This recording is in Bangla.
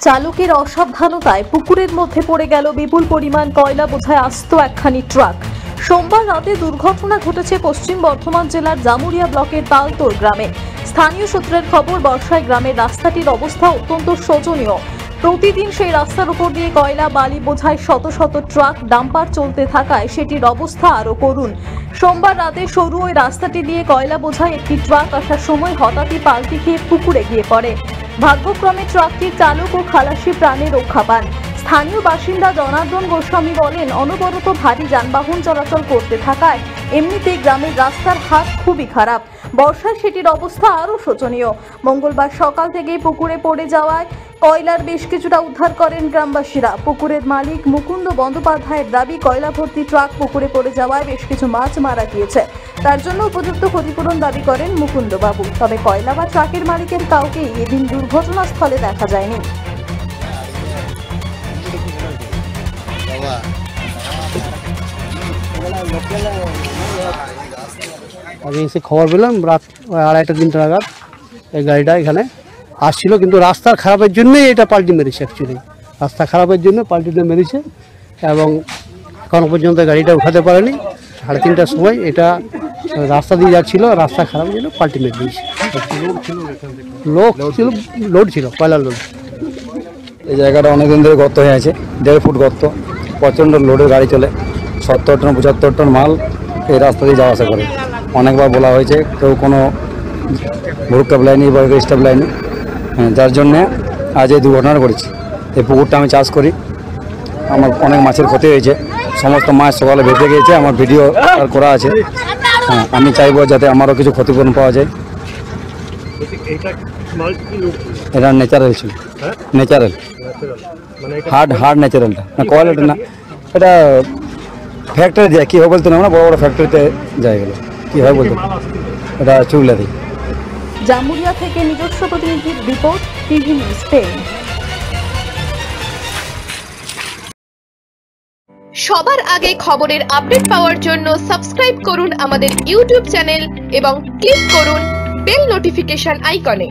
চালকের অসাবধানতায় পুকুরের মধ্যে পড়ে গেল বিপুল পরিমাণ কয়লা বোঝাই আস্ত একখানি ট্রাক। সোমবার রাতে দুর্ঘটনা ঘটেছে পশ্চিম বর্ধমান জেলার জামুরিয়া ব্লকের তালতোড় গ্রামে। স্থানীয় সূত্রের খবর, বর্ষায় গ্রামের রাস্তাটির অবস্থা অত্যন্ত শোচনীয়। প্রতিদিন সেই রাস্তার উপর দিয়ে কয়লা বালি বোঝাই শত শত ট্রাক ডাম্পার চলতে থাকায় সেটির অবস্থা আরো করুণ। সোমবার রাতে সরু ওই রাস্তাটি দিয়ে কয়লা বোঝাই একটি ট্রাক আসার সময় হঠাৎই পাল্টি খেয়ে পুকুরে গিয়ে পড়ে। ভাগ্যক্রমে ট্রাকটির চালক ও খালাসি প্রাণে রক্ষা পান। স্থানীয় বাসিন্দা জনার্দন গোস্বামী বলেন, অনবরত ভারী যানবাহন চলাচল করতে থাকায় এমনিতেই গ্রামের রাস্তার হাত খুবই খারাপ। বর্ষায় সেটির অবস্থা আরও শোচনীয়। মঙ্গলবার সকাল থেকেই পুকুরে পড়ে যাওয়ায় কয়লার বেশ কিছুটা উদ্ধার করেন গ্রামবাসীরা। পুকুরের মালিক মুকুন্দ বন্দ্যোপাধ্যায়ের দাবি, কয়লা ভর্তি ট্রাক পুকুরে পড়ে যাওয়ায় বেশ কিছু মাছ মারা গিয়েছে। তার জন্য উপযুক্ত ক্ষতিপূরণ দাবি করেন মুকুন্দবাবু। তবে কয়লা বা ট্রাকের মালিকের কাউকেই এদিন দুর্ঘটনাস্থলে দেখা যায়নি। আমি এসে খবর পেলাম রাত 2:30-3টা নাগাদ এই গাড়িটা এখানে আসছিল, কিন্তু রাস্তার খারাপের জন্যই এটা পাল্টি মেরেছে। অ্যাকচুয়ালি রাস্তা খারাপের জন্য পাল্টিটা মেরেছে এবং এখনও পর্যন্ত গাড়িটা উঠাতে পারেনি। 3:30টার সময় এটা রাস্তা দিয়ে যাচ্ছিল, রাস্তা খারাপের জন্য পাল্টি মেরে দিয়েছে। লোড ছিল কয়লার লোড। এই জায়গাটা অনেকদিন ধরে গর্ত হয়ে আছে, 1.5 ফুট গর্ত। প্রচণ্ড লোডের গাড়ি চলে, 70 টন 75 টন মাল এই রাস্তা দিয়ে যাওয়া আসা করে। অনেকবার বলা হয়েছে, কেউ কোনো ভুরুক্ষেপ লাইনি বা স্টেপ লাইনি, যার জন্যে আজ এই দুর্ঘটনা করেছি। এই পুকুরটা আমি চাষ করি, আমার অনেক মাছের ক্ষতি হয়েছে। সমস্ত মাছ সকালে ভেসে গিয়েছে, আমার ভিডিও আর করা আছে। আমি চাইবো যাতে আমারও কিছু ক্ষতিপূরণ পাওয়া যায়। এটা ন্যাচারাল ছিল, ন্যাচারাল হার্ড ন্যাচারালটা না, কোয়ালিটি না। এটা ফ্যাক্টরি যায়, কী হয় বলতে না, বড় বড় ফ্যাক্টরিতে যায়, গেলো কী হয় বলতে, এটা চুগলাতে। জামুরিয়া থেকে নিজস্ব প্রতিনিধির রিপোর্ট, টিভি নিউজ পেন। সবার আগে খবরের আপডেট পাওয়ার জন্য সাবস্ক্রাইব করুন আমাদের ইউটিউব চ্যানেল এবং ক্লিক করুন বেল নোটিফিকেশন আইকনে।